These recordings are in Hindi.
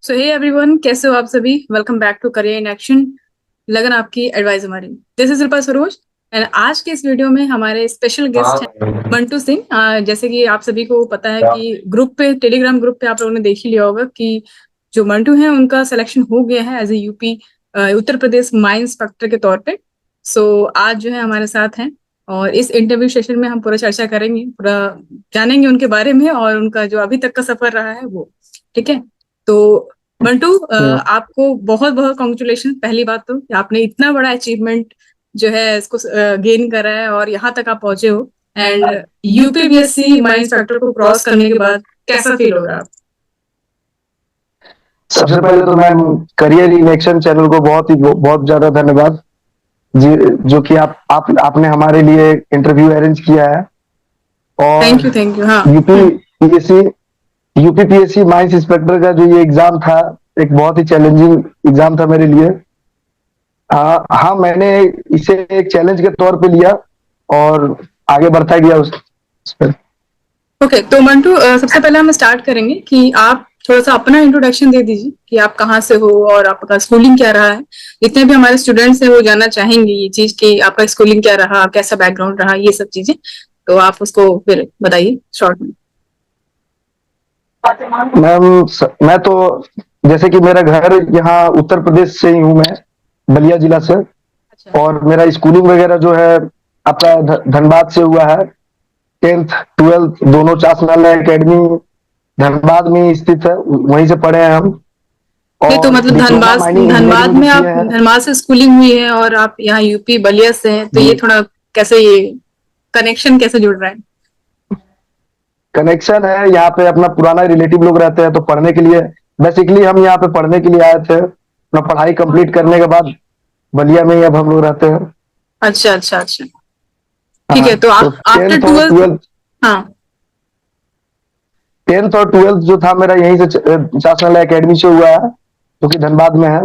सो हे एवरीवन, कैसे हो आप सभी। Welcome back to career in action, लगन आपकी एडवाइस हमारी। This is Shilpa Saroj and आज के इस वीडियो में हमारे स्पेशल गेस्ट हैं मंटू सिंह। जैसे कि आप सभी को पता है कि ग्रुप पे, टेलीग्राम ग्रुप पे आप लोगों ने देख ही लिया होगा कि जो मंटू हैं उनका सिलेक्शन हो गया है as a UP Uttar Pradesh mine inspector के तौर पे। सो आज जो है हमारे साथ हैं और इस इंटरव्यू सेशन में हम पूरा चर्चा करेंगे, पूरा जानेंगे उनके बारे में और उनका जो अभी तक का सफर रहा है वो। ठीक है, तो मंटू, आपको बहुत बहुत कॉन्ग्रेचुलेशन। पहली बात तो कि आपने इतना बड़ा अचीवमेंट जो है इसको गेन करा है और यहाँ तक आप पहुंचे हो। एंड यूपीपीएससी माइन इंस्पेक्टर को क्रॉस करने के बाद कैसा फील हो रहा है? सबसे पहले तो ma'am career in action channel को बहुत ज्यादा धन्यवाद जी, जो कि आपने हमारे लिए इंटरव्यू अरेंज किया है। और थैंक यू। हाँ, यूपीपीएससी माइंस इंस्पेक्टर का जो ये एग्जाम था, एक बहुत ही चैलेंजिंग एग्जाम था मेरे लिए। हाँ, मैंने इसे एक चैलेंज के तौर पे लिया और आगे बढ़ता गया उस पर। ओके, तो मंटू, सबसे पहले हम स्टार्ट करेंगे कि आप थोड़ा सा अपना इंट्रोडक्शन दे दीजिए कि आप कहाँ से हो और आपका स्कूलिंग क्या रहा है। जितने भी हमारे स्टूडेंट्स हैं वो जानना चाहेंगे ये चीज कि आपका स्कूलिंग क्या रहा, कैसा बैकग्राउंड रहा, ये सब चीजें। तो आप उसको फिर बताइए शॉर्ट में। मैम, मैं तो जैसे कि मेरा घर यहाँ उत्तर प्रदेश से ही हूँ, मैं बलिया जिला से। अच्छा। और मेरा स्कूलिंग वगैरह जो है आपका धनबाद से हुआ है। 10th 12th दोनों चासनाल एकेडमी धनबाद में ही स्थित है, वहीं से पढ़े हैं हम। नहीं तो और मतलब diploma Dhanbad mining Dhanbad engineering भी में आप किए हैं धनबाद से स्कूलिंग हुई है और आप यहाँ यूपी बलिया से हैं, तो जी। ये थोड़ा कैसे, ये कनेक्शन कैसे जुड़ रहा है? कनेक्शन है, यहाँ पे अपना पुराना रिलेटिव लोग रहते हैं, तो पढ़ने के लिए बेसिकली हम यहाँ पे पढ़ने के लिए आए थे। अपना पढ़ाई कंप्लीट करने के बाद बलिया में ही अब हम लोग रहते हैं। अच्छा अच्छा अच्छा, ठीक हाँ, है। तो तो आप आफ्टर 10th और ट्वेल्थ। 12th हाँ। 10th और 12th जो था मेरा यहीं से चासनाला एकेडमी से हुआ है, जो कि धनबाद में है।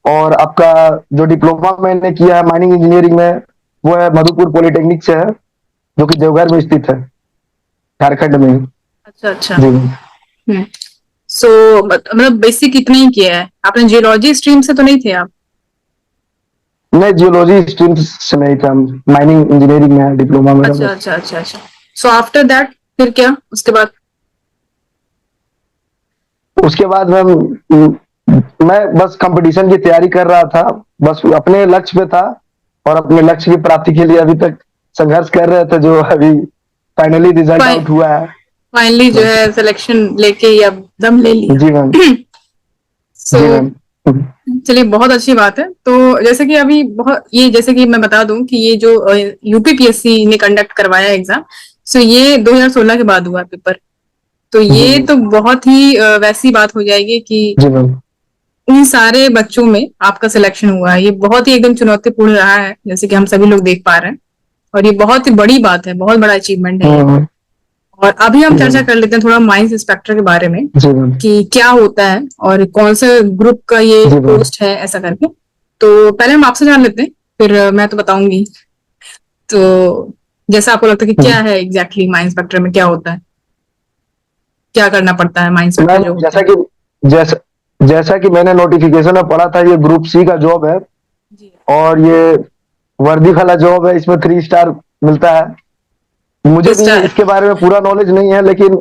और आपका जो डिप्लोमा मैंने किया है माइनिंग इंजीनियरिंग में, वो है मधुपुर पॉलिटेक्निक से है, जो कि देवघर में स्थित है, झारखंड में ही। अच्छा अच्छा। जी। सो मतलब बेसिक इतना ही किया है आपने। जियोलॉजी स्ट्रीम से तो नहीं थे आप? मैं जियोलॉजी स्ट्रीम से नहीं था, माइनिंग इंजीनियरिंग में है डिप्लोमा मेरा अच्छा बस। अच्छा अच्छा अच्छा। सो आफ्टर दैट फिर क्या उसके बाद? उसके बाद मैं बस कंपटीशन की तैयारी कर रहा था, बस अपने लक्ष्य पे था। और अपने लक्ष्य की प्राप्ति के लिए अभी तक संघर्ष कर रहे थे, जो अभी फाइनली रिजल्ट आउट हुआ है। फाइनली जो है सिलेक्शन लेके ही अब दम ले लिया। जी मैम। सो जी मैम। चलिए, बहुत अच्छी बात है। तो जैसे कि अभी बहुत ये, जैसे कि मैं बता दूं कि ये जो यूपीपीएससी ने कंडक्ट करवाया एग्जाम, सो ये 2016 के बाद हुआ पेपर। तो ये तो बहुत ही वैसी बात हो जाएगी कि जी मैम। इन सारे बच्चों में आपका सिलेक्शन हुआ है। ये बहुत ही एकदम चुनौतीपूर्ण रहा है, जैसे कि हम सभी लोग देख पा रहे हैं। और ये बहुत ही बड़ी बात है, बहुत बड़ा अचीवमेंट है ये। और अभी हम चर्चा कर लेते हैं थोड़ा माइंस इंस्पेक्टर के बारे में कि क्या होता है और कौन से ग्रुप का ये पोस्ट है, ऐसा करके। तो पहले हम आपसे जान लेते हैं, फिर मैं तो बताऊंगी। तो जैसा आपको लगता है कि क्या है एग्जैक्टली माइंस इंस्पेक्टर में क्या होता है, क्या करना पड़ता है माइंस इंस्पेक्टर जो होता है? जैसा जैसा कि मैंने नोटिफिकेशन में पढ़ा था, ये ग्रुप सी का जॉब है। जी। और ये वर्दी वाला जॉब है, इसमें 3 स्टार मिलता है। मुझे भी इसके बारे में पूरा नॉलेज नहीं है, लेकिन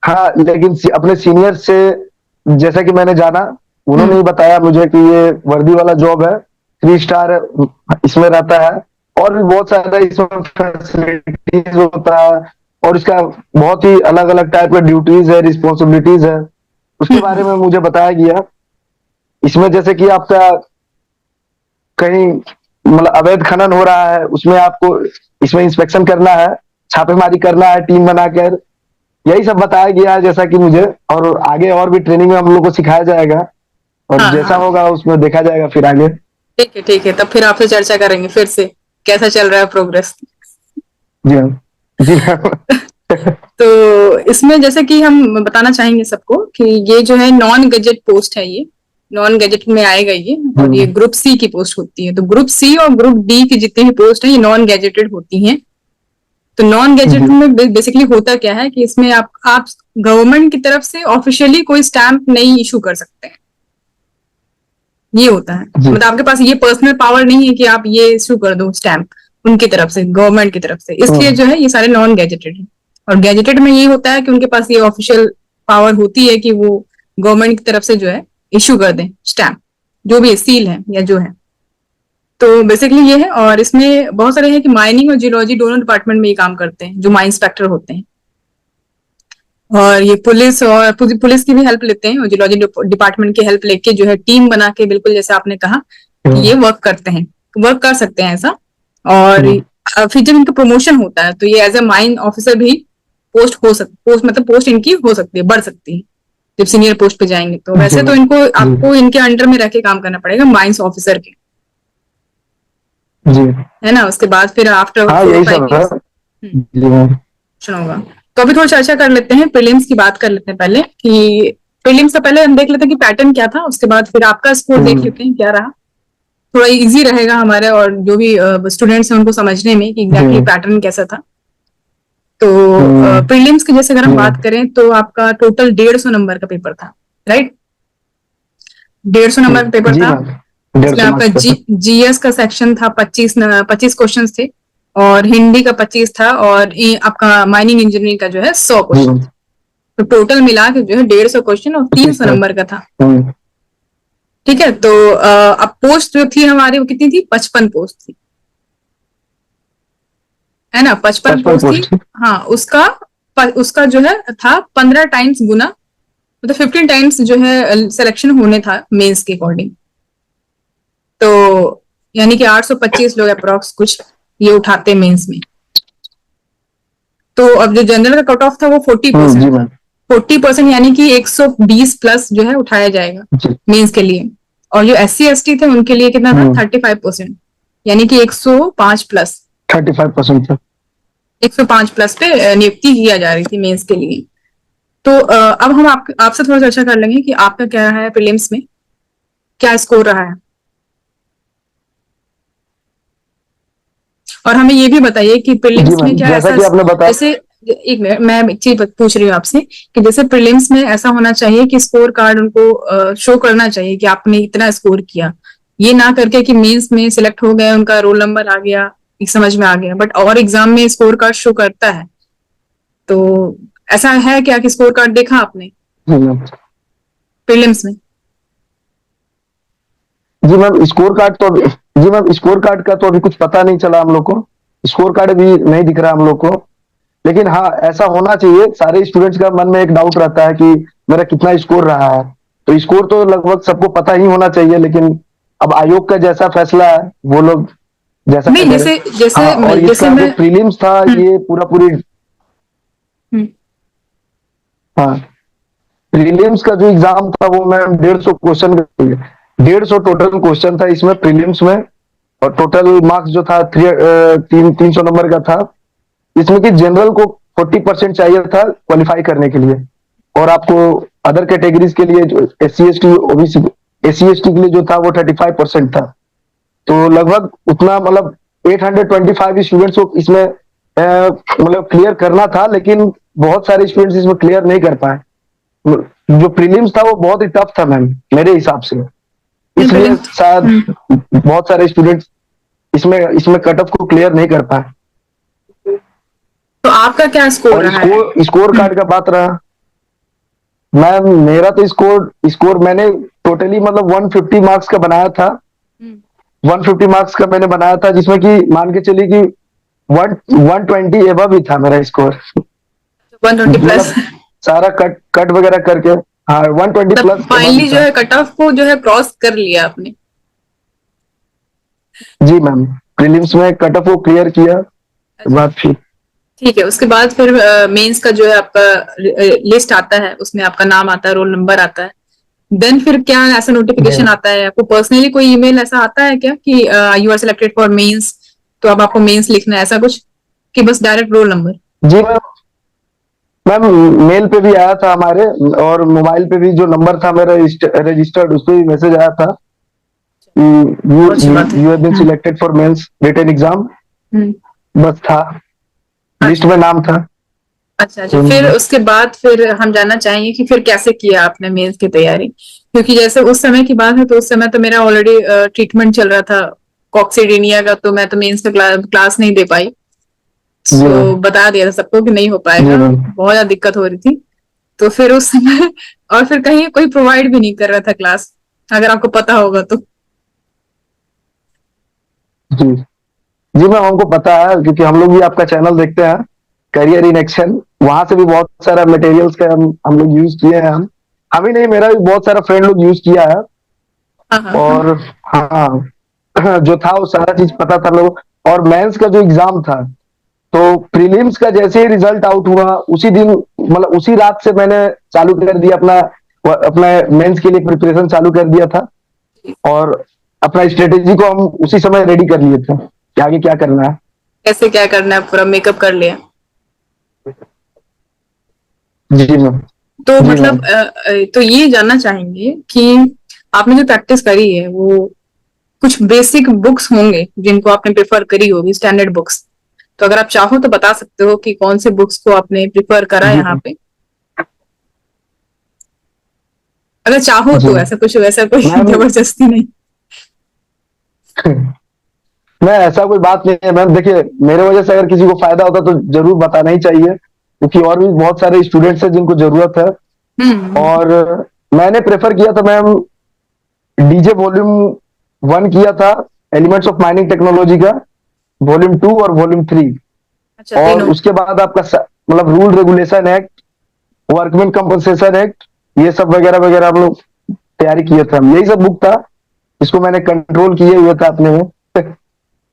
हाँ, लेकिन अपने सीनियर से जैसा कि मैंने जाना, उन्होंने ही बताया मुझे कि ये वर्दी वाला जॉब है, 3 स्टार इसमें रहता है। और भी बहुत सारा इसमें फैसिलिटीज होता है, और इसका बहुत ही अलग अलग टाइप का ड्यूटीज है, रिस्पॉन्सिबिलिटीज है, उसके बारे में मुझे बताया गया। इसमें जैसे कि आपका कहीं मतलब अवैध खनन हो रहा है, उसमें आपको इसमें इंस्पेक्शन करना है, छापेमारी करना है टीम बनाकर, यही सब बताया गया है जैसा कि मुझे। और आगे और भी ट्रेनिंग में हम लोग को सिखाया जाएगा, और जैसा होगा उसमें देखा जाएगा फिर आगे। ठीक है ठीक है, तब फिर आपसे चर्चा करेंगे फिर से कैसा चल रहा है प्रोग्रेस। जी हाँ। जी हाँ। तो इसमें जैसे कि हम बताना चाहेंगे सबको कि ये जो है नॉन गैजेट पोस्ट है, ये नॉन गैजेट में आएगा ये। और ये ग्रुप सी की पोस्ट होती है। तो ग्रुप सी और ग्रुप डी की जितनी भी पोस्ट है ये नॉन गैजेटेड होती हैं। तो नॉन गैजेटेड जी में बेसिकली होता क्या है कि इसमें आप गवर्नमेंट की तरफ से ऑफिशियली कोई स्टैंप नहीं इशू कर सकते हैं, ये होता है। जी मतलब आपके पास ये पर्सनल पावर नहीं है कि आप ये इशू कर दो स्टैंप उनकी तरफ से, गवर्नमेंट की तरफ से, इसलिए जो है ये सारे नॉन गैजेटेड है। और गैजेटेड में ये होता है कि उनके पास ये ऑफिशियल पावर होती है कि वो गवर्नमेंट की तरफ से जो है इशू कर दें स्टैंप, जो भी सील है या जो है। तो बेसिकली ये है। और इसमें बहुत सारे हैं कि माइनिंग और जियोलॉजी दोनों डिपार्टमेंट में ये काम करते हैं, जो माइन इंस्पेक्टर होते हैं। और ये पुलिस की भी हेल्प लेते हैं, और जियोलॉजी डिपार्टमेंट की हेल्प लेके जो है टीम बना के, बिल्कुल जैसे आपने कहा कि ये वर्क करते हैं, वर्क कर सकते हैं ऐसा। और फिर जब इनका प्रमोशन होता है तो ये एज ए माइन ऑफिसर भी पोस्ट इनकी हो सकती है, बढ़ सकती है जब सीनियर पोस्ट पे जाएंगे। तो वैसे तो इनको आपको इनके अंडर में रह के काम करना पड़ेगा, माइंस ऑफिसर के, जी है ना। उसके बाद फिर आफ्टर हाँ यही सब है जी मैम। होगा। तो अभी थोड़ा चर्चा कर लेते हैं, प्रीलिम्स की बात कर लेते हैं पहले, कि प्रीलिम्स से पहले हम देख लेते हैं कि पैटर्न क्या था, उसके बाद फिर आपका स्कोर देख लेते हैं क्या रहा। थोड़ा इजी रहेगा हमारे और जो भी स्टूडेंट्स हैं उनको समझने में कि एग्जैक्टली पैटर्न कैसा था। तो प्रीलिम्स की जैसे अगर हम बात करें तो आपका टोटल 150 नंबर का पेपर था, राइट। 150 नंबर का पेपर था। इसमें आपका जीएस का सेक्शन था, 25 क्वेश्चन थे, और हिंदी का 25 था, और आपका माइनिंग इंजीनियरिंग का जो है 100 क्वेश्चन। तो टोटल मिला के जो है 150 क्वेश्चन और 300 नंबर का था। ठीक है। तो अब पोस्ट जो थी हमारी वो कितनी थी, 55 पोस्ट थी, है ना। 55 पोस्ट थी। हाँ, उसका जो है था 15 टाइम्स गुना, मतलब 15 टाइम्स जो है सिलेक्शन होने था मेंस के अकॉर्डिंग। तो यानी कि 825 लोग अप्रोक्स कुछ ये उठाते मेंस में। तो अब जो जनरल का कट ऑफ था वो 40% था। 40% यानी कि 120 प्लस जो है उठाया जाएगा मेंस के लिए। और जो SC/ST थे उनके लिए कितना था, 35%, यानी कि 105 प्लस 35% 105 प्लस पे नियुक्ति किया जा रही थी मेंस के लिए। तो अब हम आपसे थोड़ा चर्चा कर लेंगे कि आपका क्या रहा है प्रीलिम्स में, क्या स्कोर रहा है। और हमें ये भी बताइए कि प्रीलिम्स में क्या जैसा ऐसा, कि आपने बताया, जैसे एक मिनट मैं एक चीज पूछ रही हूँ आपसे कि जैसे प्रीलिम्स में ऐसा होना चाहिए कि स्कोर कार्ड उनको शो करना चाहिए कि आपने इतना स्कोर किया, ये ना करके कि मेंस में सिलेक्ट हो गए, उनका रोल नंबर आ गया, समझ में आ गया, बट और एग्जाम में स्कोर कार्ड शो करता है। तो ऐसा है क्या कि स्कोर कार्ड देखा आपने प्रीलिम्स में? जी मैम स्कोर कार्ड का तो अभी कुछ पता नहीं चला हम लोग को, स्कोर कार्ड भी नहीं दिख रहा हम लोग को। लेकिन हाँ ऐसा होना चाहिए, सारे स्टूडेंट्स का मन में एक डाउट रहता है कि मेरा कितना स्कोर रहा है। तो स्कोर तो लगभग सबको पता ही होना चाहिए, लेकिन अब आयोग का जैसा फैसला है वो लोग जैसा नहीं, जैसे और इसका जो प्रीलिम्स था ये पूरी हाँ प्रीलिम्स का जो एग्जाम था वो मैम 150 क्वेश्चन 150 टोटल क्वेश्चन था इसमें प्रीलिम्स में। और टोटल मार्क्स जो था 300 नंबर का था। इसमें कि जनरल को 40% चाहिए था क्वालिफाई करने के लिए, और आपको अदर कैटेगरीज के लिए जो SC/ST OBC SC/ST के लिए जो था वो 35% था। तो लगभग उतना मतलब 825 स्टूडेंट्स को इसमें मतलब क्लियर करना था, लेकिन बहुत सारे स्टूडेंट्स इसमें क्लियर नहीं कर पाए। जो प्रीलिम्स था वो बहुत ही टफ था मैम मेरे हिसाब से, इसलिए शायद बहुत सारे स्टूडेंट्स इसमें कट ऑफ को क्लियर नहीं कर पाए। तो आपका क्या स्कोर रहा है? स्कोर कार्ड का बात रहा मैम, मेरा तो स्कोर मैंने टोटली मतलब 150 मार्क्स का बनाया था। 150 मार्क्स का मैंने बनाया था, जिसमें कि मान के चलिए कि 120 एबव ही था मेरा स्कोर। 120 प्लस सारा कट वगैरह करके, हाँ 120 प्लस फाइनली जो है कट ऑफ को जो है क्रॉस कर लिया आपने। जी मैम, प्रीलिम्स में कट ऑफ को क्लियर किया। बात ठीक है। उसके बाद फिर मेंस का जो है आपका लिस्ट आता है, उसमें आपका नाम आता है, रोल नंबर आता है। देन फिर क्या ऐसा नोटिफिकेशन आता है आपको पर्सनली, कोई ईमेल ऐसा आता है क्या कि you are selected for mains, तो अब आपको मेंस लिखना है, ऐसा कुछ कि बस डायरेक्ट रोल नंबर? जी मैम मेल पे भी आया था हमारे, और मोबाइल पे भी जो नंबर था मेरा रजिस्टर्ड उस पर भी मैसेज आया था, you have been selected for mains written exam, बस था। लिस्ट में नाम था। अच्छा अच्छा, फिर उसके बाद फिर हम जानना चाहेंगे कि फिर कैसे किया आपने मेंस की तैयारी, क्योंकि जैसे उस समय की बात है तो उस समय तो मेरा ऑलरेडी ट्रीटमेंट चल रहा था कॉक्सीडिनिया का, तो मैं तो मेंस का क्लास नहीं दे पाई। तो बता दिया था सबको कि नहीं हो पाएगा, बहुत ज्यादा दिक्कत हो रही थी। तो फिर उस समय और फिर कहीं कोई प्रोवाइड भी नहीं कर रहा था क्लास, अगर आपको पता होगा तो। जी जी मैम, हमको पता है क्योंकि हम लोग भी आपका चैनल देखते हैं, करियर इन एक्शन। वहां से भी बहुत सारा मटेरियल्स का हम लोग यूज किए हैं। हम ही नहीं, मेरा भी बहुत सारा फ्रेंड लोग यूज किया है। हाँ हाँ हाँ। और हाँ, जो था वो सारा चीज पता था लोग। और मेंस का जो एग्जाम था, तो प्रीलिम्स का जैसे ही रिजल्ट आउट हुआ उसी दिन, मतलब उसी रात से मैंने चालू कर दिया अपना अपना मेंस के लिए प्रिपरेशन चालू कर दिया था। और अपना स्ट्रेटेजी को हम उसी समय रेडी कर लिए थे कि आगे क्या करना है, कैसे क्या करना है, पूरा मेकअप कर लिया। जी मैम। तो जी मतलब मैम। तो ये जानना चाहेंगे कि आपने जो प्रैक्टिस करी है वो कुछ बेसिक बुक्स होंगे जिनको आपने प्रेफर करी होगी, स्टैंडर्ड बुक्स। तो अगर आप चाहो तो बता सकते हो कि कौन से बुक्स को आपने प्रेफर करा जी यहाँ पे, अगर चाहो जी तो। ऐसा कुछ वैसा कोई मैम। जबरदस्ती नहीं। मैं ऐसा कोई बात नहीं है मैम, देखिए मेरे वजह से अगर किसी को फायदा होता तो जरूर बताना ही चाहिए, क्योंकि और भी बहुत सारे स्टूडेंट्स हैं जिनको जरूरत है। हम्म। और मैंने प्रेफर किया था मैम, डीजे वॉल्यूम 1 किया था, एलिमेंट्स ऑफ माइनिंग टेक्नोलॉजी का, वॉल्यूम 2 और वॉल्यूम 3। अच्छा, और तीनों। उसके बाद आपका मतलब rule regulation act, workman compensation act, ये सब वगैरह वगैरह हम लोग तैयारी किए थे। हम यही सब बुक था, इसको मैंने कंट्रोल किए हुए था अपने में।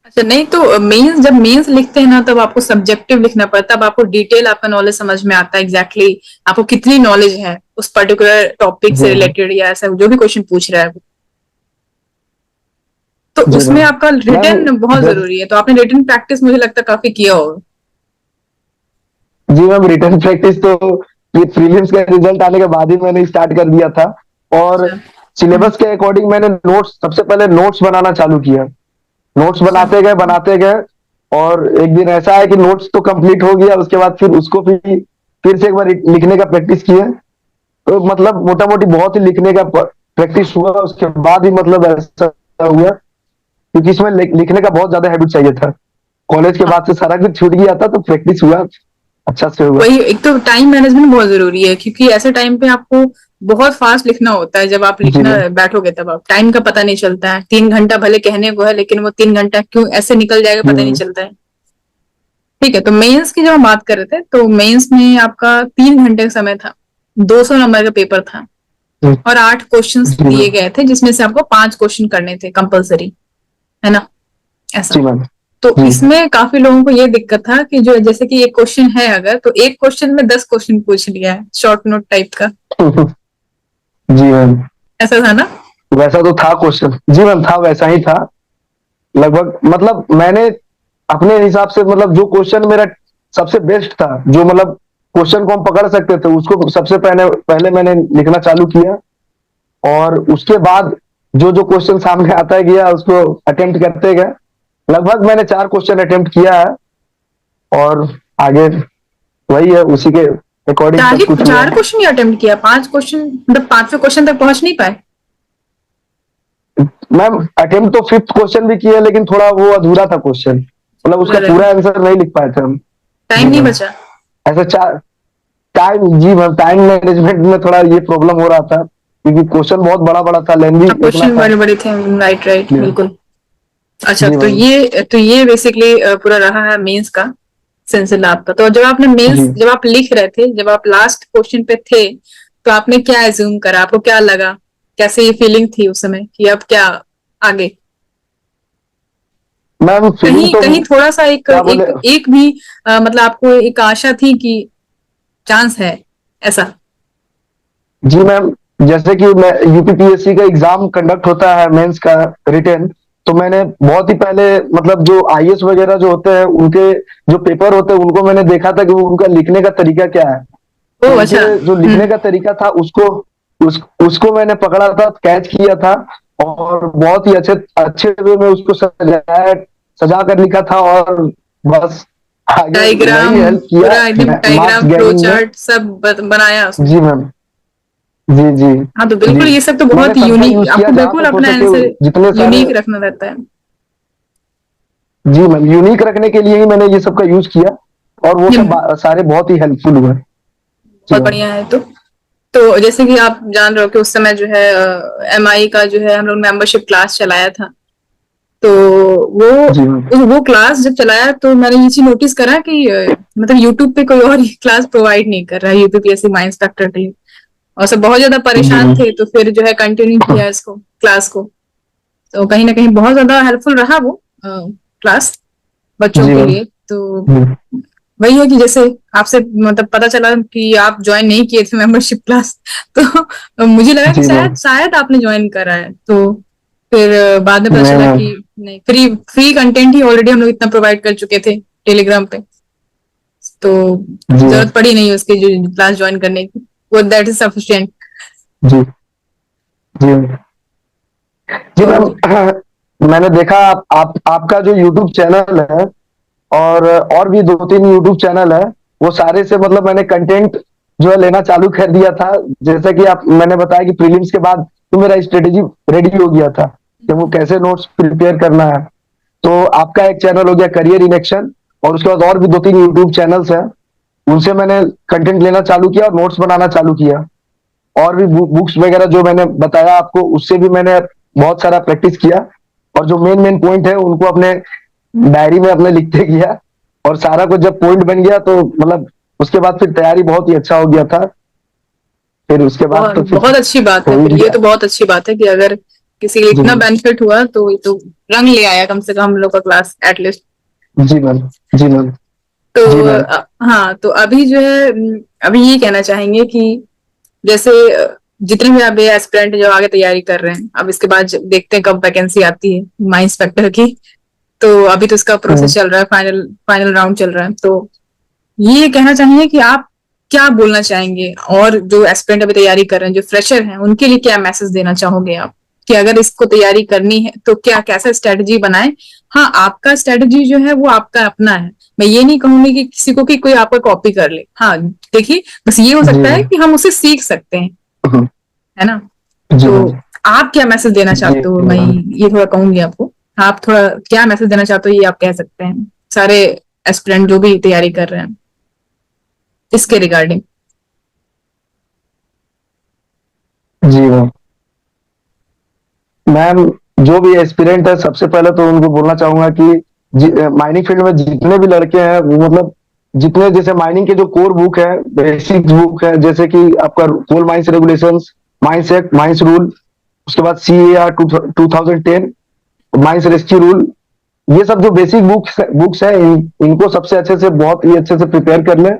अच्छा, नहीं तो मेंस, जब मेंस लिखते हैं ना तब आपको सब्जेक्टिव लिखना पड़ता है, तब आपको डिटेल आपका नॉलेज समझ में आता है, एग्जैक्टली आपको कितनी नॉलेज है उस पर्टिकुलर टॉपिक जी से मैम। रिलेटेड या ऐसा जो भी क्वेश्चन पूछ रहा है वो। तो जी उसमें मैम। आपका मैम रिटन बहुत जैस जरूरी है, तो आपने रिटन प्रैक्टिस मुझे लगता है काफी किया होगा। जी मैम, रिटर्न प्रैक्टिस तो ये प्रीलिम्स का रिजल्ट आने के बाद ही मैंने स्टार्ट कर दिया था। और अच्छा। सिलेबस के अकॉर्डिंग मैंने नोट्स, सबसे पहले नोट्स बनाना चालू किया। नोट्स अच्छा। बनाते गए बनाते गए, और एक दिन ऐसा है कि नोट्स तो कंप्लीट हो गया, उसके बाद फिर उसको फिर से एक बार लिखने का प्रैक्टिस किए। तो मतलब मोटा मोटी बहुत ही लिखने का प्रैक्टिस हुआ, उसके बाद ही मतलब ऐसा हुआ, क्योंकि इसमें लिखने का बहुत ज्यादा हैबिट चाहिए था। कॉलेज के हाँ, बाद से सारा कुछ छूट गया था, तो प्रैक्टिस हुआ, अच्छा से हुआ। वही, एक तो टाइम मैनेजमेंट बहुत जरूरी है, क्योंकि ऐसे टाइम पे आपको बहुत फास्ट लिखना होता है। जब आप जी लिखना मैम। बैठोगे तब आप टाइम का पता नहीं चलता है। 3 घंटा भले कहने को है, लेकिन वो 3 घंटा क्यों ऐसे निकल जाएगा जी पता नहीं मैम। चलता है। ठीक है, तो मेंस की जब हम बात कर रहे थे तो मेंस में आपका 3 घंटे का समय था, 200 नंबर का पेपर था, और 8 क्वेश्चंस जी दिए मैम। गए थे जिसमें से आपको 5 क्वेश्चन करने थे कंपलसरी, है ना, ऐसा। जी मैम। तो जी। इसमें काफी लोगों को ये दिक्कत था कि जो जैसे कि एक क्वेश्चन है अगर, तो एक क्वेश्चन में 10 क्वेश्चन पूछ लिया है, शॉर्ट नोट टाइप का। जी मैम। ऐसा था ना। वैसा तो था क्वेश्चन, जी मैम, था वैसा ही था लगभग। मतलब मैंने अपने हिसाब से, मतलब जो क्वेश्चन मेरा सबसे बेस्ट था, जो मतलब क्वेश्चन को हम पकड़ सकते थे, उसको सबसे पहले पहले मैंने लिखना चालू किया। और उसके बाद जो जो क्वेश्चन सामने आता गया उसको अटेम्प्ट करते गए। लगभग मैंने 4 क्वेश्चन अटेम्प्ट किया है, और आगे वही है, उसी के अकॉर्डिंग चार ही सब कुछ हुआ। 4 क्वेश्चन ही अटेम्प्ट किया, 5 क्वेश्चन मतलब 5वें क्वेश्चन तक पहुंच नहीं पाए। मैम अटेम्प्ट तो 5th क्वेश्चन भी किया, लेकिन थोड़ा वो अधूरा था क्वेश्चन, मतलब पूरा उसका रह पूरा गया, आंसर नहीं लिख पाए थे हम। टाइम जी नहीं मैम। बचा। ऐसा चार टाइम, जी मैम, टाइम मैनेजमेंट में थोड़ा ये प्रॉब्लम हो रहा था, क्योंकि क्वेश्चन बहुत बड़ा बड़ा था, लेंदी इतना क्वेश्चन था। बड़े बड़े थे, राइट राइट, जी मैम। बिल्कुल। अच्छा, जी तो मैम। ये बेसिकली पूरा रहा है मेंस का सिलसिला आपका। तो जब आपने जी मेंस, जब आप लिख रहे थे, जब आप लास्ट क्वेश्चन पे थे, तो आपने क्या एज्यूम करा, आपको क्या लगा, कैसे ये फीलिंग थी उस समय कि अब क्या आगे। मैम फीलिंग कहीं तो कहीं थोड़ा सा एक क्या बोले। एक एक भी मतलब आपको एक आशा थी कि चांस है, ऐसा। जी मैम, जैसे कि मैं यूपीपीएससी का एग्जाम कंडक्ट होता है मेंस का, रिटेन, तो मैंने बहुत ही पहले, मतलब जो आईएएस वगैरह जो होते हैं उनके जो पेपर होते हैं उनको मैंने देखा था कि वो उनका लिखने का तरीका क्या है। ओ तो अच्छा। उनके जो लिखने का तरीका था उसको मैंने पकड़ा था, कैच किया था, और बहुत ही अच्छे अच्छे वे में उसको सजा कर लिखा था। और बस आगे मैं डायग्राम, ही हेल्प किया, पूरा एकदम मार्क्स डायग्राम, फ्लो गेनिंग में। चार्ट सब बनाया उसमें। जी मैम। जी जी। हाँ, तो जी बिल्कुल ये सब तो मैंने बहुत सबका यूनिक, यूज किया आपको जहां बिल्कुल तक हो अपना सके, आंसर जितने सारे। यूनिक रखना रहता है। जी मैम, यूनिक रखने के लिए ही मैंने ये सब का यूज किया, और वो ये सब सारे बहुत ही हेल्पफुल हुए। जी बहुत मैम। बढ़िया है। तो जैसे कि आप जान रहे हो कि उस समय जो है एमआई का जो है हम लोग मेंबरशिप क्लास चलाया था। तो जी मैम। वो क्लास जब चलाया तो मैंने ये चीज नोटिस करा कि मतलब यूट्यूब पे कोई और क्लास प्रोवाइड नहीं कर रहा है यूपीपीएससी माइंड इंस्पेक्टर के लिए। और सब बहुत ज्यादा जी परेशान मैम। थे, तो फिर जो है कंटिन्यू किया इसको, क्लास को। तो कहीं ना कहीं बहुत ज्यादा हेल्पफुल रहा वो क्लास बच्चों जी के मैम। लिए। तो जी वही है कि जैसे आपसे मतलब पता चला कि आप ज्वाइन नहीं किए थे मेंबरशिप क्लास, तो मुझे लगा कि जी मैम। शायद शायद आपने ज्वाइन करा है। तो फिर बाद में पता नहीं चला मैम। कि नहीं, फ्री फ्री कंटेंट ही ऑलरेडी हम लोग इतना प्रोवाइड कर चुके थे टेलीग्राम पे। तो जी मैम। जरूरत पड़ी नहीं उसकी जो क्लास ज्वाइन करने की, वो दैट इज सफिशिएंट। जी। जी मैम। जी तो मैम। मैंने देखा आपका जो यूट्यूब चैनल है, और भी दो तीन यूट्यूब चैनल है, वो सारे से मतलब मैंने कंटेंट जो है लेना चालू कर दिया था। जैसा कि आप मैंने बताया कि प्रीलिम्स के बाद तो मेरा स्ट्रेटेजी रेडी हो गया था कि वो कैसे नोट्स प्रिपेयर करना है। तो आपका एक चैनल हो गया करियर इन एक्शन, और उसके बाद और भी दो तीन यूट्यूब चैनल्स हैं, उनसे मैंने कंटेंट लेना चालू किया और नोट्स बनाना चालू किया। और भी बुक्स वगैरह जो मैंने बताया आपको, उससे भी मैंने बहुत सारा प्रैक्टिस किया, और जो मेन मेन पॉइंट है उनको अपने डायरी में अपने लिखते गया। और सारा कुछ जब पॉइंट बन गया तो मतलब उसके बाद फिर तैयारी बहुत ही अच्छा हो गया था। फिर उसके बाद बहुत तो फिर बहुत अच्छी बात है। हो ही फिर ये गया। तो बहुत अच्छी बात है कि अगर किसी के लिए जी इतना मैम। बेनिफिट हुआ तो ये तो रंग ले आया कम से कम हम लोग का क्लास एटलीस्ट। जी मैम। जी मैम। तो जी मैम। हाँ, तो अभी जो है अभी ये कहना चाहेंगे कि जैसे जितने भी अभी एस्पिरेंट जो आगे तैयारी कर रहे हैं, अब इसके बाद देखते हैं कब वैकेंसी आती है माइंस इंस्पेक्टर की। तो अभी तो इसका प्रोसेस चल रहा है, फाइनल फाइनल राउंड चल रहा है। तो ये कहना चाहेंगे कि आप क्या बोलना चाहेंगे, और जो एस्पिरेंट अभी तैयारी कर रहे हैं, जो फ्रेशर हैं, उनके लिए क्या मैसेज देना चाहोगे आप कि अगर इसको तैयारी करनी है तो क्या कैसा स्ट्रेटजी बनाए। हाँ, आपका स्ट्रेटजी जो है वो आपका अपना है। मैं ये नहीं कहूंगी कि किसी को कि कोई आपका कॉपी कर ले। हाँ, देखिए, बस ये हो जी सकता है मैम। कि हम उसे सीख सकते हैं, है ना। जी तो मैम। आप क्या मैसेज देना जी चाहते हो, मैं मैम। ये थोड़ा कहूंगी आपको। आप थोड़ा क्या मैसेज देना चाहते हो ये आप कह सकते हैं सारे एस्पिरेंट जो भी तैयारी कर रहे हैं इसके रिगार्डिंग। जी मैम। मैम, जो भी एस्पिरेंट है सबसे पहले तो उनको बोलना चाहूंगा कि माइनिंग फील्ड में जितने भी लड़के हैं वो मतलब जितने जैसे माइनिंग के जो कोर बुक है, बेसिक बुक है, जैसे कि आपका coal mines regulations, mines act, mines rule, उसके बाद CAR 2010, माइंस रेस्क्यू रूल, ये सब जो बेसिक बुक्स है इनको सबसे अच्छे से बहुत ही अच्छे से प्रिपेयर कर लें।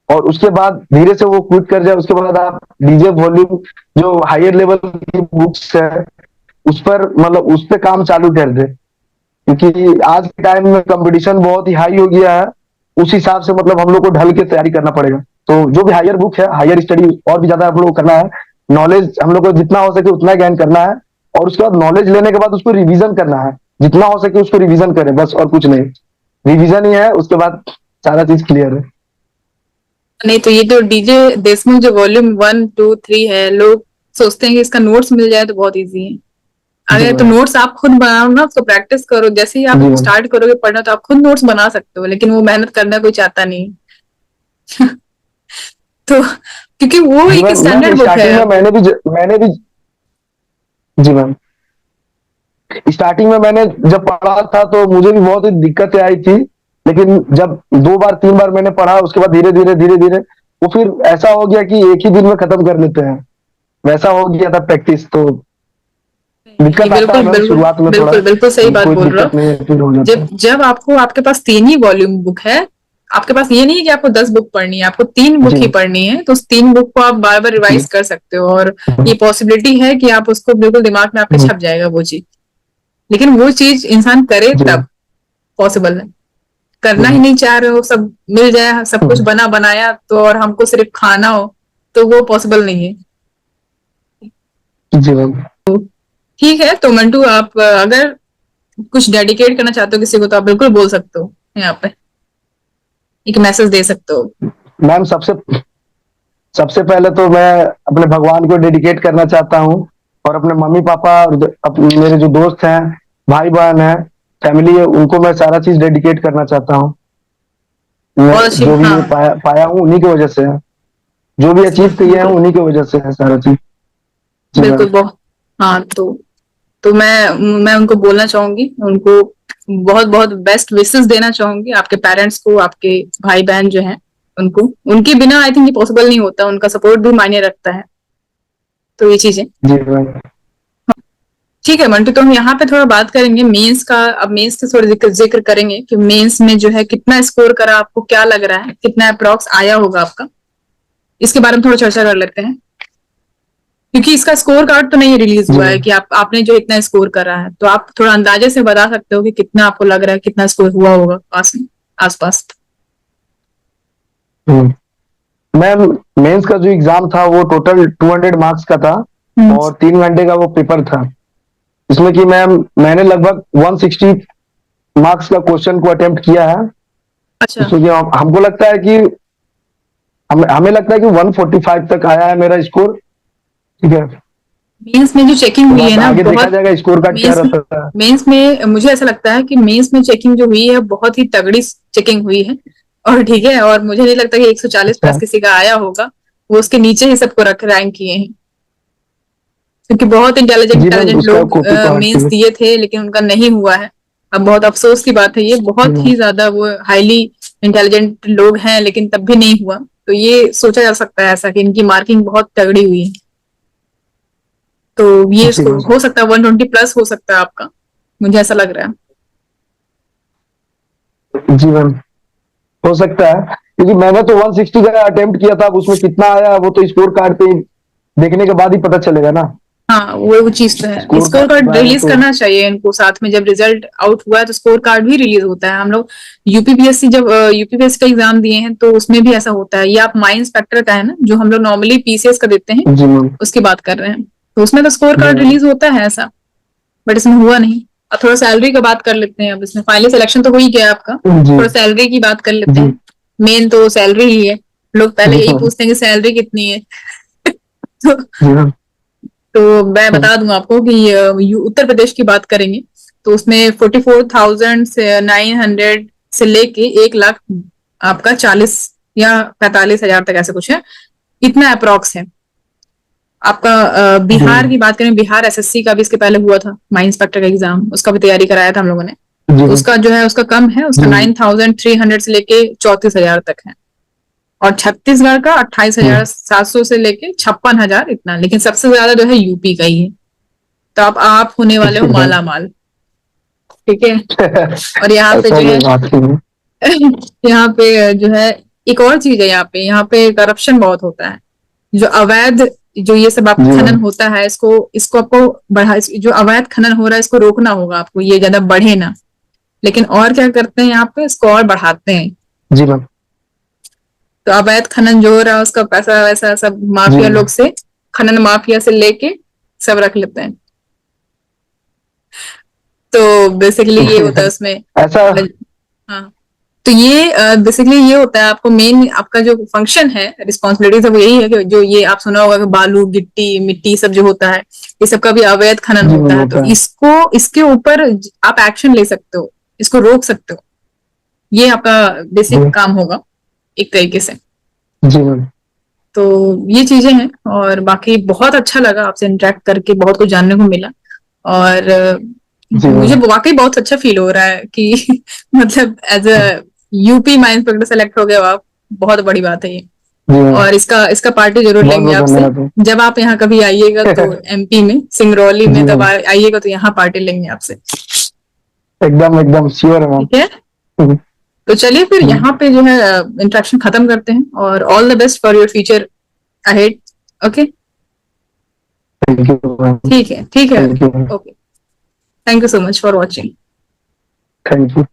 और उसके बाद धीरे से वो क्विट कर जाए, उसके बाद आप डीजे वॉल्यूम जो हायर लेवल की बुक्स है उस पर मतलब उस पे काम चालू कर दे, क्योंकि आज के टाइम में कंपटीशन बहुत ही हाई हो गया है। उस हिसाब से मतलब हम लोग को ढल के तैयारी करना पड़ेगा। तो जो भी हायर बुक है, हायर स्टडी और भी ज्यादा हम लोग को करना है। नॉलेज हम लोग को जितना हो सके उतना ज्ञान करना है, और उसके बाद नॉलेज लेने के बाद उसको रिवीजन करना है। जितना हो सके उसको रिवीजन करें, बस और कुछ नहीं। रिवीजन ही है, उसके बाद सारा चीज क्लियर है। नहीं, तो ये जो डीजे देशमुख जो वॉल्यूम 1 2 3 है, लोग सोचते हैं कि इसका नोट्स मिल जाए तो बहुत इजी है। जी अगर तो मैम। नोट्स आप खुद बनाओ ना, उसको प्रैक्टिस करो, जैसे ही आप जी मैम। स्टार्ट करोगे पढ़ना तो आप खुद नोट्स बना सकते हो, लेकिन वो मेहनत करना कोई चाहता नहीं। तो क्योंकि वो जी एक मैम। मैम स्टैंडर्ड बुक है स्टार्टिंग में वो। मैंने भी जी मैम, स्टार्टिंग में मैंने जब पढ़ा था तो मुझे भी बहुत ही दिक्कतें आई थी। लेकिन जब 2 बार 3 बार मैंने पढ़ा, उसके बाद धीरे धीरे वो फिर ऐसा हो गया कि एक ही दिन में खत्म कर लेते हैं, वैसा हो गया था प्रैक्टिस। तो नहीं, दिक्कत आता है बिल्कुल मैम बिल्कुल शुरुआत में थोड़ा, बिल्कुल बिल्कुल सही बात कोई बोल रहे दिक्कत हो। नहीं है, फिर हो जाता जब है। जब आपको आपके पास 3 ही वॉल्यूम बुक है, आपके पास ये नहीं है कि आपको 10 बुक पढ़नी है, आपको 3 बुक जी ही पढ़नी है, तो उस 3 बुक को आप बार बार जी। रिवाइज कर सकते हो। और ये पॉसिबिलिटी है कि आप उसको बिल्कुल दिमाग में आपके जी छप जाएगा वो चीज। लेकिन वो चीज इंसान करे जी। तब पॉसिबल है। जी करना ही नहीं चाह रहे हो, सब मिल जाए, सब कुछ बना बनाया तो, और हमको सिर्फ खाना हो, तो वो पॉसिबल नहीं है। जी मैम। ठीक है, तो मंटू आप अगर कुछ डेडिकेट करना चाहते हो किसी को तो आप बिल्कुल बोल सकते हो यहाँ पे। एक मैसेज दे सकते हो? मैम सबसे पहले तो मैं अपने भगवान को डेडिकेट करना चाहता हूँ, और अपने मम्मी पापा और मेरे जो दोस्त हैं, भाई बहन है, फैमिली है, उनको मैं सारा चीज डेडिकेट करना चाहता हूँ। मैं बहुत अच्छी, जो भी ये हाँ पाया हूँ उन्हीं की वजह से है, जो भी अचीव किए हैं बिल्कुल उन्हीं की वजह से है सारा चीज। जी बिल्कुल। मैम। बहुत, हाँ तो मैं उनको बोलना चाहूंगी, उनको बहुत बहुत बेस्ट विशेस देना चाहूंगी, आपके पेरेंट्स को, आपके भाई बहन जो हैं उनको। उनके बिना आई थिंक ये पॉसिबल नहीं होता, उनका सपोर्ट भी मायने रखता है। तो ये चीजें जी मैम। ठीक है मंटू। तो हम यहाँ पे थोड़ा बात करेंगे मेंस का। अब मेंस का थोड़ा जिक्र करेंगे कि मेंस में जो है कितना स्कोर करा, आपको क्या लग रहा है, कितना अप्रॉक्स आया होगा आपका, इसके बारे में थोड़ा चर्चा कर लेते हैं। क्योंकि इसका स्कोर कार्ड तो नहीं रिलीज जी हुआ है मैम। कि आपने जो इतना स्कोर करा है, तो आप थोड़ा अंदाजे से बता सकते हो कि कितना आपको लग रहा है, कितना स्कोर हुआ होगा पास में, आसपास। मैम, मेंस का जो एग्जाम था वो टोटल 200 मार्क्स का था, और 3 घंटे का वो पेपर था। इसमें कि मैम मैंने लगभग 160 मार्क्स का क्वेश्चन को अटेम्प्ट किया है। अच्छा। इसमें कि हमको लगता है कि हमें लगता है कि 145 तक आया है मेरा स्कोर। ठीक है, मेंस में जो चेकिंग तो हुई है बाद ना, आगे देखा बहुत जाएगा स्कोर कार्ड क्या मेंस में रहता है। मेंस में मुझे ऐसा लगता है कि मेंस में चेकिंग जो हुई है बहुत ही तगड़ी चेकिंग हुई है। और ठीक है, और मुझे नहीं लगता कि 140 अच्छा। प्लस किसी का आया होगा। वो उसके नीचे ही सबको रैंक किए हैं, क्योंकि बहुत इंटेलिजेंट जी मैम, इंटेलिजेंट उसका लोग कॉपी पहाड़ मेंस की। दिए थे, लेकिन उनका नहीं हुआ है। अब बहुत अफसोस की बात है, ये जी बहुत मैम। ही ज्यादा वो हाईली इंटेलिजेंट लोग हैं, लेकिन तब भी नहीं हुआ। तो ये सोचा जा सकता है ऐसा कि इनकी मार्किंग बहुत तगड़ी हुई है। तो ये जी इसको मैम। हो सकता है 120 प्लस हो सकता है आपका, मुझे ऐसा लग रहा है। जी मैम, हो सकता है, क्योंकि मैंने तो 160 का अटेम्प्ट किया था। अब उसमें कितना आया वो तो स्कोर कार्ड पे देखने के बाद ही पता चलेगा ना। हाँ वो चीज तो है, स्कोर स्कोर कार्ड कार्ड आएगा रिलीज तो। करना चाहिए इनको साथ में। जब रिजल्ट आउट हुआ है तो स्कोर कार्ड भी रिलीज होता है। हम लोग यूपीपीएससी, जब यूपीपीएससी का एग्जाम दिए हैं, तो उसमें भी ऐसा होता है। ये आप माइंड इंस्पेक्टर का है ना, जो हम लोग नॉर्मली पीसीएस का देते हैं, जी मैम। उसकी बात कर रहे हैं। तो उसमें तो स्कोर जी कार्ड मैम। रिलीज होता है ऐसा, बट इसमें हुआ नहीं। अब थोड़ा सैलरी का बात कर लेते हैं। अब इसमें फाइनली सिलेक्शन तो हो ही गया आपका, जी। थोड़ा सैलरी की बात कर लेते जी। हैं। मेन तो सैलरी ही है, लोग पहले जी यही मैम। पूछते हैं कि सैलरी कितनी है। तो जी मैम। मैं बता दूं आपको कि उत्तर प्रदेश की बात करेंगे तो उसमें 44,900 से लेके 1 लाख आपका 40 या 45 हजार तक ऐसे कुछ है, इतना अप्रोक्स है आपका। जी बिहार मैम। की बात करें, बिहार एसएससी का भी इसके पहले हुआ था, माइंड इंस्पेक्टर का एग्जाम, उसका भी तैयारी कराया था हम लोगों ने। जी तो मैम। उसका जो है उसका कम है, उसका जी मैम। 9,300 से लेके 34 हजार तक है। और छत्तीसगढ़ का 28,700 से लेके 56 हजार, इतना। लेकिन सबसे ज्यादा जो है यूपी का ही है। तो आप होने वाले हो जी मैम। माला माल, ठीक है। और यहाँ पे ऐसा जो कोई है बात नहीं है। यहाँ पे जो है एक और चीज है, यहाँ पे करप्शन बहुत होता है। जो अवैध, जो ये सब आप जी खनन मैम। होता है, इसको इसको आपको बढ़ा, जो अवैध खनन हो रहा है इसको रोकना होगा आपको, ये ज्यादा बढ़े ना। लेकिन और क्या करते हैं यहाँ पे, इसको और बढ़ाते हैं। जी मैम। तो अवैध खनन जो हो रहा है उसका पैसा वैसा सब जी माफिया मैम। लोग से, खनन माफिया से लेके सब रख लेते हैं। तो बेसिकली ये होता है उसमें। ऐसा। हाँ, तो ये बेसिकली ये होता है, आपको मेन आपका जो फंक्शन है, रिस्पॉन्सिबिलिटी सब यही है कि जो ये आप सुना होगा कि बालू गिट्टी मिट्टी सब जो होता है, ये सब का भी अवैध खनन जी होता मैम, है। तो होता है। इसके ऊपर आप एक्शन ले सकते हो, इसको रोक सकते हो। ये आपका जी। बेसिक काम होगा एक तरीके से। जी मैम। तो ये चीजें हैं, और बाकी बहुत अच्छा लगा आपसे इंटरेक्ट करके, बहुत कुछ जानने को मिला। और जी मुझे मैम। वाकई बहुत अच्छा फील हो रहा है कि मतलब as a UP mines inspector select हो गए हो आप, बहुत बड़ी बात है ये। जी मैम। और इसका इसका पार्टी जरूर बहुत लेंगे बहुत आपसे। धन्यवाद मैम। जब आप यहाँ कभी आइएगा तो एमपी में सिंगरौली जी में तब मैम, आइएगा तो यहाँ पार्टी लेंगे आपसे, एकदम एकदम श्योर है मैम। ठीक है। तो चलिए फिर जी। यहाँ पे जो है इंट्रैक्शन खत्म करते हैं, और all the best for your future ahead. Okay, thank you ma'am. ठीक है, ठीक है। Thank you ma'am. Okay, thank you so much for watching. Thank you.